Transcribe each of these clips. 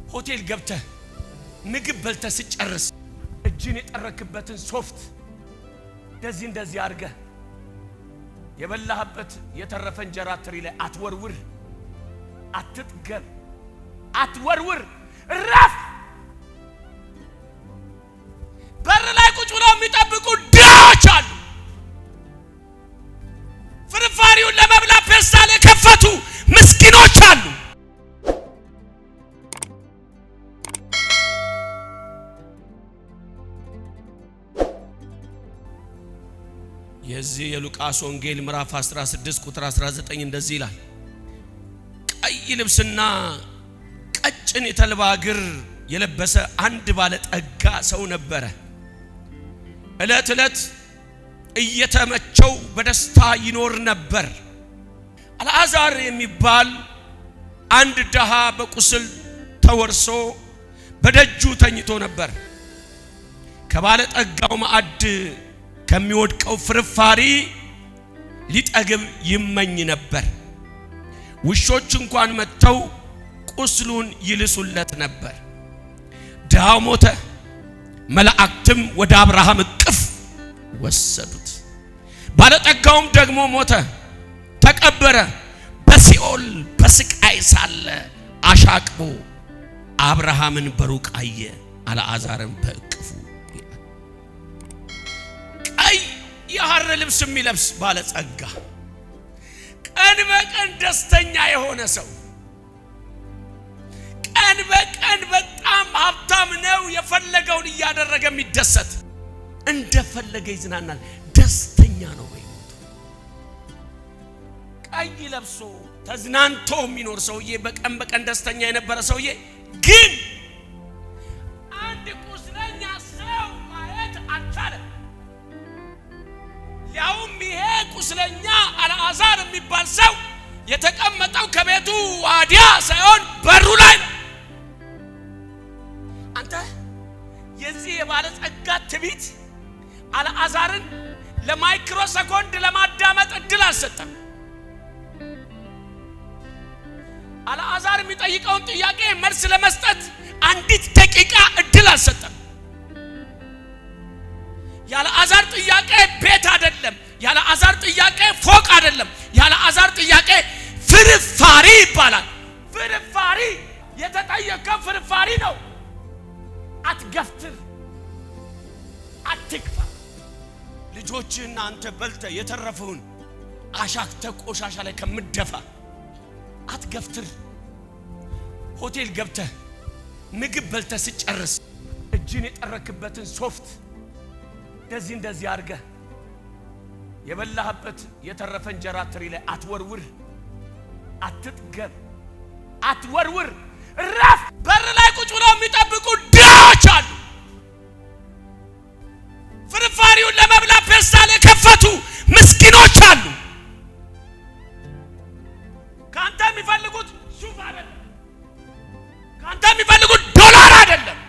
ሆቴል ገብተህ ምግብ በልተህ ሲጨርስ እጅን የጠረክበትን ሶፍት እንደዚህ አድርገህ የበላህበት የተረፈ እንጀራ ትሪ ላይ አትወርውር፣ አትጥገብ፣ አትወርውር። ረፍ በር ላይ ቁጭ ብለው የሚጠብቁ ድሃዎች አሉ። ፍርፋሪውን ለመብላት ፔስታል የከፈቱ ምስኪኖች አሉ። የዚህ የሉቃስ ወንጌል ምዕራፍ 16 ቁጥር 19 እንደዚህ ይላል። ቀይ ልብስና ቀጭን የተልባ እግር የለበሰ አንድ ባለጠጋ ሰው ነበረ። ዕለት ዕለት እየተመቸው በደስታ ይኖር ነበር። አልዓዛር የሚባል አንድ ድሃ በቁስል ተወርሶ በደጁ ተኝቶ ነበር። ከባለጠጋው ማዕድ ከሚወድቀው ፍርፋሪ ሊጠግብ ይመኝ ነበር። ውሾች እንኳን መጥተው ቁስሉን ይልሱለት ነበር። ድሃው ሞተ፣ መላእክትም ወደ አብርሃም እቅፍ ወሰዱት። ባለጠጋውም ደግሞ ሞተ፣ ተቀበረ። በሲኦል በስቃይ ሳለ አሻቅቦ አብርሃምን በሩቅ አየ፣ አልዓዛርን በእቅፉ። ቀይ የሐር ልብስ የሚለብስ ባለጸጋ፣ ቀን በቀን ደስተኛ የሆነ ሰው፣ ቀን በቀን በጣም ሀብታም ነው፣ የፈለገውን እያደረገ የሚደሰት እንደፈለገ ይዝናናል፣ ደስተኛ ነው በሕይወቱ። ቀይ ለብሶ ተዝናንቶ የሚኖር ሰውዬ፣ በቀን በቀን ደስተኛ የነበረ ሰውዬ ግን አንድ ቁስለኛ ሰው ማየት አልቻለም። ያውም ይሄ ቁስለኛ አልዓዛር የሚባል ሰው የተቀመጠው ከቤቱ ዋዲያ ሳይሆን በሩ ላይ ነው። አንተ የዚህ የባለጸጋ ትዕቢት አልዓዛርን ለማይክሮ ሰኮንድ ለማዳመጥ እድል አልሰጠም። አልዓዛር የሚጠይቀውን ጥያቄ መልስ ለመስጠት አንዲት ደቂቃ እድል አልሰጠም። የአልዓዛር ጥያቄ ቤት አይደለም፣ የአልዓዛር ጥያቄ ፎቅ አይደለም፣ የአልዓዛር ጥያቄ ፍርፋሪ ይባላል። ፍርፋሪ የተጠየቀው ፍርፋሪ ነው። አትገፍትር፣ አትክፋ። ልጆችህና አንተ በልተህ የተረፈውን አሻክተህ ቆሻሻ ላይ ከምትደፋ አትገፍትር። ሆቴል ገብተህ ምግብ በልተህ ሲጨርስ እጅን የጠረክበትን ሶፍት እንደዚህ አድርገህ የበላህበት የተረፈ እንጀራ ትሪ ላይ አትወርውር፣ አትጥገብ፣ አትወርውር። ረፍ በር ላይ ቁጭ ብለው የሚጠብቁ ድሃዎች አሉ። ፍርፋሪውን ለመብላት ፔስታል የከፈቱ ምስኪኖች አሉ። ካንተ የሚፈልጉት ሱፍ አይደለም፣ ካንተ የሚፈልጉት ዶላር አይደለም፣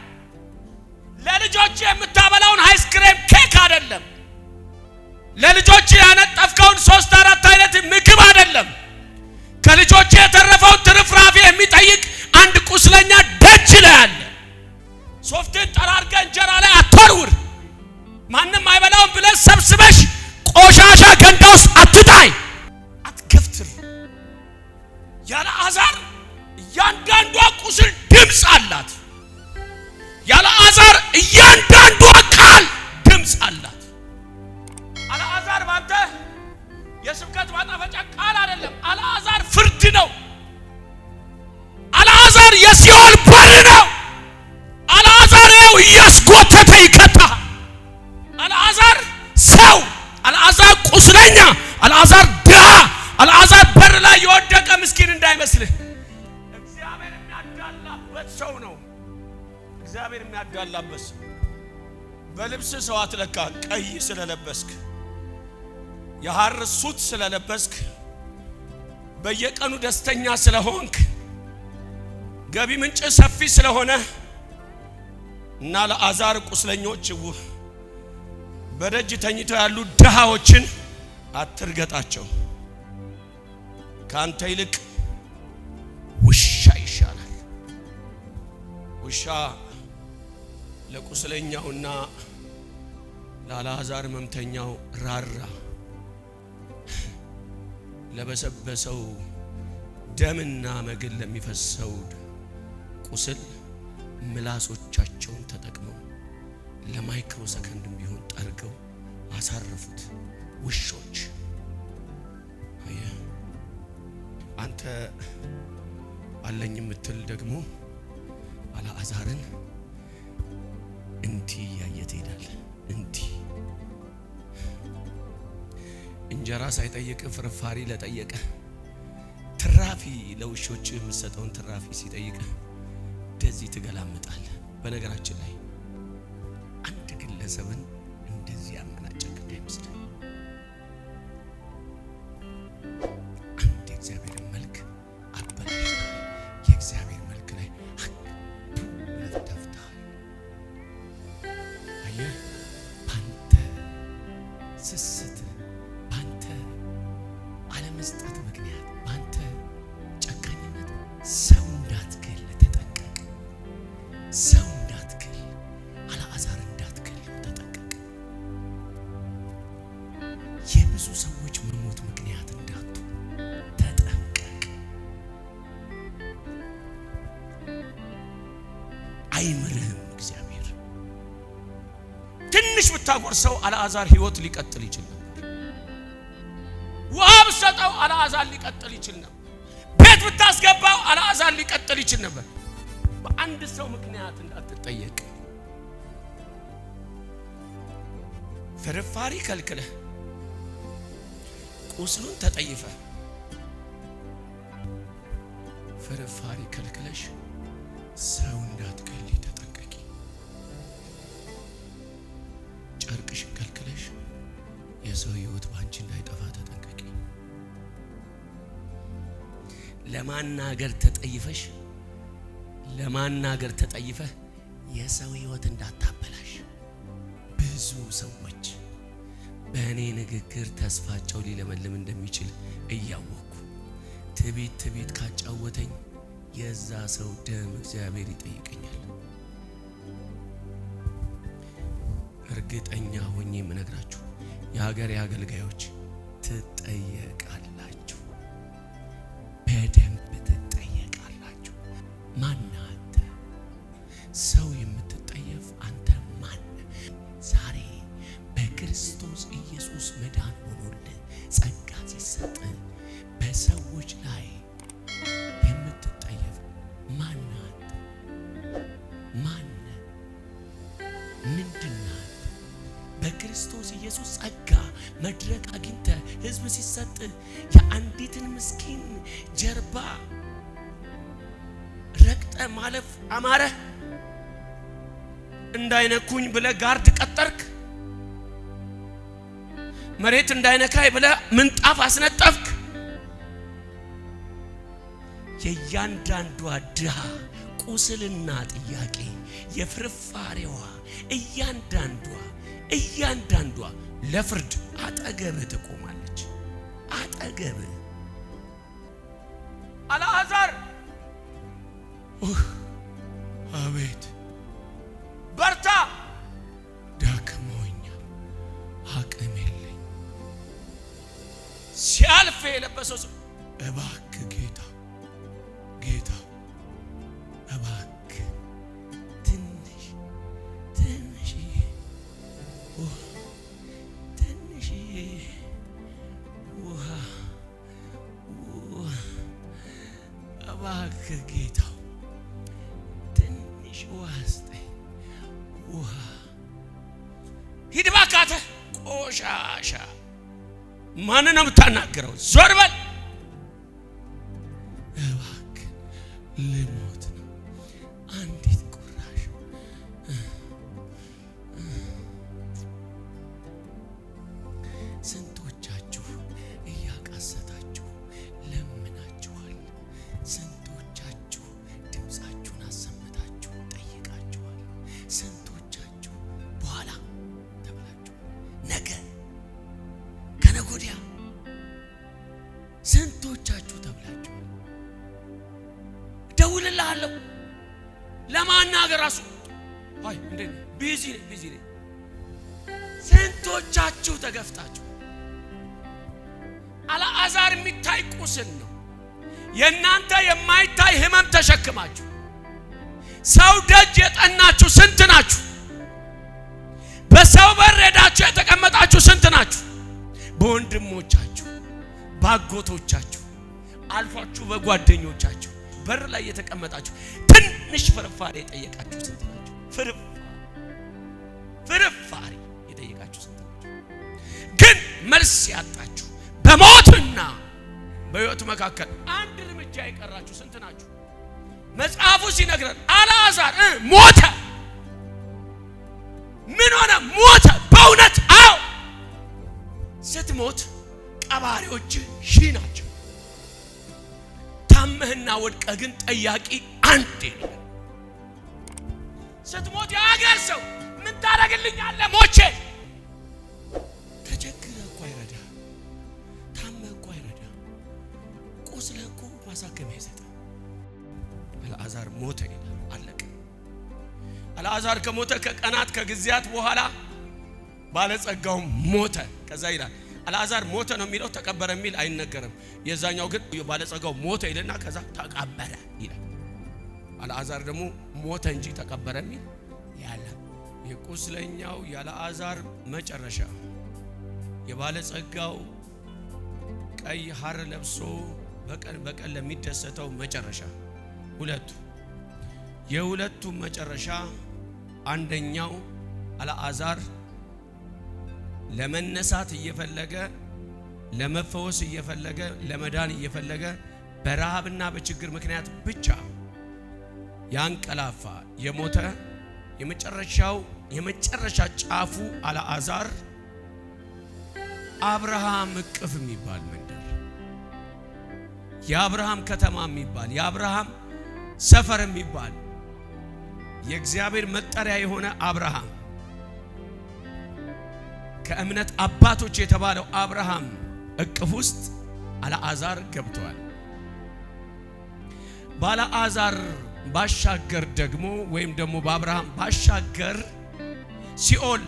ለልጆች የምታበላውን አይስክሬም ኬክ አይደለም፣ ለልጆች ያነጠፍከውን 3-4 አይነት ምግብ አይደለም። ከልጆች የተረፈውን ትርፍራፊ የሚጠይቅ አንድ ቁስለኛ ደጅ ላይ አለ። ሶፍትን ጠራርገ እንጀራ ላይ አትወርውር። ማንም አይበላውም ብለህ ሰብስበሽ ቆሻሻ ገንዳ ውስጥ አትጣይ፣ አትገፍትር። የአልዓዛር እያንዳንዷ ቁስል ድምፅ አላት። የአልዓዛር እያንዳንዷ ቃል ድምፅ አላት። አልዓዛር ባንተ የስብከት ማጣፈጫ ቃል አይደለም። አልዓዛር ፍርድ ነው። አልዓዛር የሲኦል በር ነው። አልዓዛር ያው እያስጎተተ ይከታል። አልዓዛር ሰው፣ አልዓዛር ቁስለኛ፣ አልዓዛር ድሃ፣ አልዓዛር በር ላይ የወደቀ ምስኪን እንዳይመስልህ። እግዚአብሔር የሚያዳላበት ሰው ነው። እግዚአብሔር የሚያዳላበት ሰው። በልብስ ሰው አትለካ። ቀይ ስለለበስክ፣ የሐር ሱት ስለለበስክ፣ በየቀኑ ደስተኛ ስለሆንክ፣ ገቢ ምንጭ ሰፊ ስለሆነ እና ለአልዓዛር ቁስለኞች በደጅ ተኝተው ያሉ ድሃዎችን አትርገጣቸው። ካንተ ይልቅ ውሻ ይሻላል። ውሻ ለቁስለኛውና ለአልዓዛር መምተኛው ራራ። ለበሰበሰው ደምና መግል ለሚፈሰው ቁስል ምላሶቻቸውን ተጠቅመው ለማይክሮ ሰከንድም ቢሆን ጠርገው አሳረፉት። ውሾች አንተ አለኝ የምትል ደግሞ አልዓዛርን እንዲህ ያየት ይላል። እንዲህ እንጀራ ሳይጠይቅ ፍርፋሪ ለጠየቀ ትራፊ ለውሾች የምትሰጠውን ትራፊ ሲጠይቅ እንደዚህ ትገላምጣል። በነገራችን ላይ አንድ ግለሰብን እንደዚህ ያመናጨቅ እንዳይመስል አንድ የእግዚአብሔር መልክ አበላሽ የእግዚአብሔር መልክ ላይ ለፍተፍታ አየህ አንተ ስስት አንተ አለመስጠት ምክንያት አንተ ጨካኝነት ሰው እንዳትገል ተጠንቀቅ። ሰው እንዳትገል አልዓዛር እንዳትገል ተጠንቀቅ። የብዙ ሰዎች መሞት ምክንያት እንዳቱ ተጠንቀቅ። አይምርህም እግዚአብሔር። ትንሽ ብታጎርሰው አልዓዛር ህይወት ሊቀጥል ይችል ነበር። ውሃ ብትሰጠው አልዓዛር ሊቀጥል ይችል ነበር። ቤት ብታስገባው አልዓዛር ሊቀጥል ይችል ነበር። በአንድ ሰው ምክንያት እንዳትጠየቅ። ፍርፋሪ ከልክለህ ቁስሉን ተጠይፈ ፍርፋሪ ከልክለሽ ሰው እንዳትገሊ ተጠንቀቂ። ጨርቅሽን ከልክለሽ የሰው ህይወት ባንቺ እንዳይጠፋ ተጠንቀቂ። ለማናገር ተጠይፈህ የሰው ህይወት እንዳታበላሽ። ብዙ ሰዎች በእኔ ንግግር ተስፋቸው ሊለመልም እንደሚችል እያወቅኩ ትቢት ካጫወተኝ የዛ ሰው ደም እግዚአብሔር ይጠይቀኛል። እርግጠኛ ሆኜ የምነግራችሁ የሀገሬ አገልጋዮች ትጠየቃላችሁ፣ በደንብ ትጠየቃላችሁ። ማን አንተ? ሰው የምትጠየፍ አንተ ማን? ዛሬ በክርስቶስ ኢየሱስ መዳን ሆኖልህ ጸጋ ሲሰጥ በሰዎች ላይ የምትጠየፍ ማን አንተ? ማን? ምንድነው? በክርስቶስ ኢየሱስ ጸጋ መድረክ አግኝተ ህዝብ ሲሰጥ የአንዲትን ምስኪን ጀርባ ረግጠ ማለፍ አማረ? እንዳይነኩኝ ብለ ጋርድ ቀጠርክ? መሬት እንዳይነካይ ብለ ምንጣፍ አስነጠፍክ? የእያንዳንዷ ድሃ ቁስልና ጥያቄ የፍርፋሬዋ እያንዳንዷ ለፍርድ አጠገብህ ትቆማለች። አጠገብህ አልዓዛር አቤት በርታ፣ ደክሞኛል፣ አቅም የለኝ። ሲያልፍ የለበሰው ሰው እባክህ ጌታ እባክህ ትንሽዬ ውሃ እባክህ ጌታ ትንሽ ውሃ ስጠኝ። ውሃ ሂድ እባክህ አንተ ቆሻሻ። ማንን ነው የምታናግረው? ዞር በል እባክህ፣ ልሞት ነው። አንዲት ቁራሽ ስንቶቻችሁ እያቃሰታችሁ ለምናችኋል? ስንቶቻችሁ ድምፃችሁን አሰምታችሁ ጠይቃችኋል? ስንቶቻችሁ በኋላ ተብላችሁ ነገ ከነገ ወዲያ ስንቶቻችሁ ተብላችሁ ደውልልሃለሁ ለማናገር ራሱ አይ እንዴ ቢዚ ነኝ። ስንቶቻችሁ ተገፍታችሁ አልዓዛር የሚታይ ቁስል ነው። የእናንተ የማይታይ ህመም ተሸክማችሁ ሰው ደጅ የጠናችሁ ስንት ናችሁ? በሰው በር ሄዳችሁ የተቀመጣችሁ ስንት ናችሁ? በወንድሞቻችሁ ባጎቶቻችሁ አልፏችሁ በጓደኞቻችሁ በር ላይ የተቀመጣችሁ ትንሽ ፍርፋሪ የጠየቃችሁ ስንት ናችሁ? ፍርፋሪ የጠየቃችሁ ስንት ናችሁ? ግን መልስ ያጣችሁ በሞትና በሕይወት መካከል አንድ እርምጃ የቀራችሁ ስንት ናችሁ? መጽሐፉ ሲነግረን አልዓዛር ሞተ። ምን ሆነ? ሞተ። በእውነት አዎ። ስትሞት ቀባሪዎች ሺህ ናቸው። ታመህና ወድቀህ ግን ጠያቂ አንድ ነው። ስትሞት የአገር ሰው ምን ታደርግልኛለህ? ሞቼ ተቸግረህ እኮ አይረዳ፣ ታመህ እኮ አይረዳ፣ ቁስለህ እኮ ማሳከሚያ አይሰጥም። አልዓዛር ሞተ ይላል። አለቀ። አልዓዛር ከሞተ ከቀናት ከጊዜያት በኋላ ባለጸጋው ሞተ። ከዛ ይላል አልዓዛር ሞተ ነው የሚለው፣ ተቀበረ የሚል አይነገርም። የዛኛው ግን ባለጸጋው ሞተ ይልና ከዛ ተቀበረ ይላል። አልዓዛር ደግሞ ሞተ እንጂ ተቀበረ የሚል ያለ። የቁስለኛው የአልዓዛር መጨረሻ፣ የባለጸጋው ቀይ ሐር ለብሶ በቀን ለሚደሰተው መጨረሻ፣ የሁለቱ መጨረሻ። አንደኛው አልዓዛር ለመነሳት እየፈለገ ለመፈወስ እየፈለገ ለመዳን እየፈለገ በረሃብና በችግር ምክንያት ብቻ ያንቀላፋ የሞተ የመጨረሻ ጫፉ አልዓዛር አብርሃም እቅፍ የሚባል መንደር፣ የአብርሃም ከተማ የሚባል፣ የአብርሃም ሰፈር የሚባል የእግዚአብሔር መጠሪያ የሆነ አብርሃም ከእምነት አባቶች የተባለው አብርሃም እቅፍ ውስጥ አልዓዛር ገብቷል። ባለዓዛር ባሻገር ደግሞ ወይም ደግሞ በአብርሃም ባሻገር ሲኦል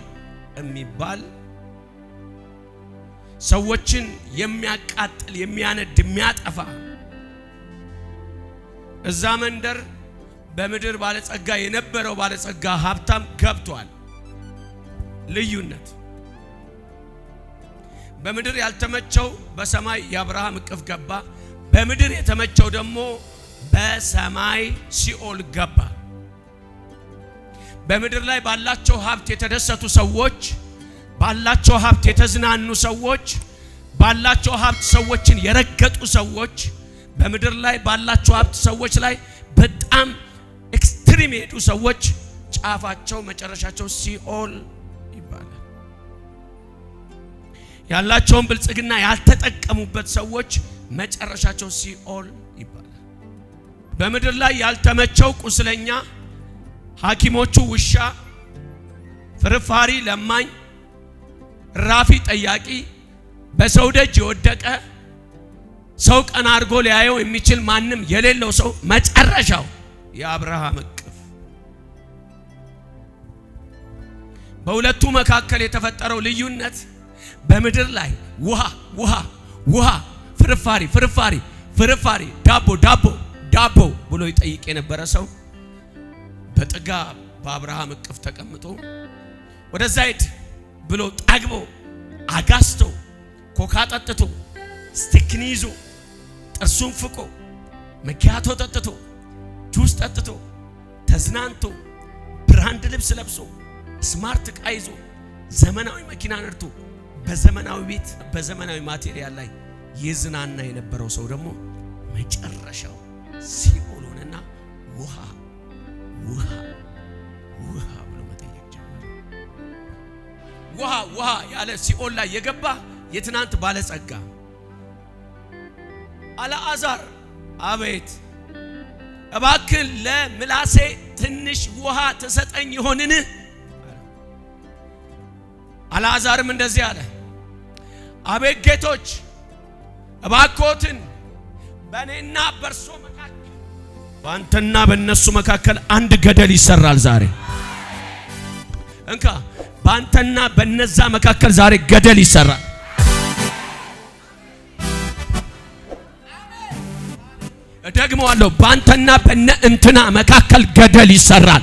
የሚባል ሰዎችን የሚያቃጥል የሚያነድ የሚያጠፋ እዛ መንደር በምድር ባለጸጋ የነበረው ባለጸጋ ሀብታም ገብቷል። ልዩነት በምድር ያልተመቸው በሰማይ የአብርሃም እቅፍ ገባ። በምድር የተመቸው ደግሞ በሰማይ ሲኦል ገባ። በምድር ላይ ባላቸው ሀብት የተደሰቱ ሰዎች፣ ባላቸው ሀብት የተዝናኑ ሰዎች፣ ባላቸው ሀብት ሰዎችን የረገጡ ሰዎች፣ በምድር ላይ ባላቸው ሀብት ሰዎች ላይ በጣም ኤክስትሪም የሄዱ ሰዎች ጫፋቸው መጨረሻቸው ሲኦል ይባላል። ያላቸውን ብልጽግና ያልተጠቀሙበት ሰዎች መጨረሻቸው ሲኦል ይባላል። በምድር ላይ ያልተመቸው ቁስለኛ፣ ሐኪሞቹ ውሻ፣ ፍርፋሪ ለማኝ፣ ራፊ ጠያቂ፣ በሰው ደጅ የወደቀ ሰው ቀና አድርጎ ሊያየው የሚችል ማንም የሌለው ሰው መጨረሻው የአብርሃም እቅፍ። በሁለቱ መካከል የተፈጠረው ልዩነት በምድር ላይ ውሃ ፍርፋሪ ዳቦ ብሎ ይጠይቅ የነበረ ሰው በጥጋብ በአብርሃም እቅፍ ተቀምጦ ወደዛ ሄድ ብሎ ጠግቦ አጋስቶ ኮካ ጠጥቶ ስቲክን ይዞ ጥርሱን ፍቆ መኪያቶ ጠጥቶ ጁስ ጠጥቶ ተዝናንቶ ብራንድ ልብስ ለብሶ ስማርት ዕቃ ይዞ ዘመናዊ መኪና ነድቶ በዘመናዊ ቤት በዘመናዊ ማቴሪያል ላይ የዝናና የነበረው ሰው ደግሞ መጨረሻው ሲኦል ሆነና ውሃ ብሎ መጠየቅ ጀመረ። ውሃ ያለ ሲኦል ላይ የገባ የትናንት ባለጸጋ አልዓዛር አቤት እባክህ ለምላሴ ትንሽ ውሃ ተሰጠኝ ይሆንን? አልዓዛርም እንደዚህ አለ፣ አቤት ጌቶች እባክዎትን በእኔና በርሶ መካከል ባንተና በእነሱ መካከል አንድ ገደል ይሰራል ዛሬ። እንካ ባንተና በነዛ መካከል ዛሬ ገደል ይሰራል። ደግሞዋለሁ ባንተና በእነ እንትና መካከል ገደል ይሰራል።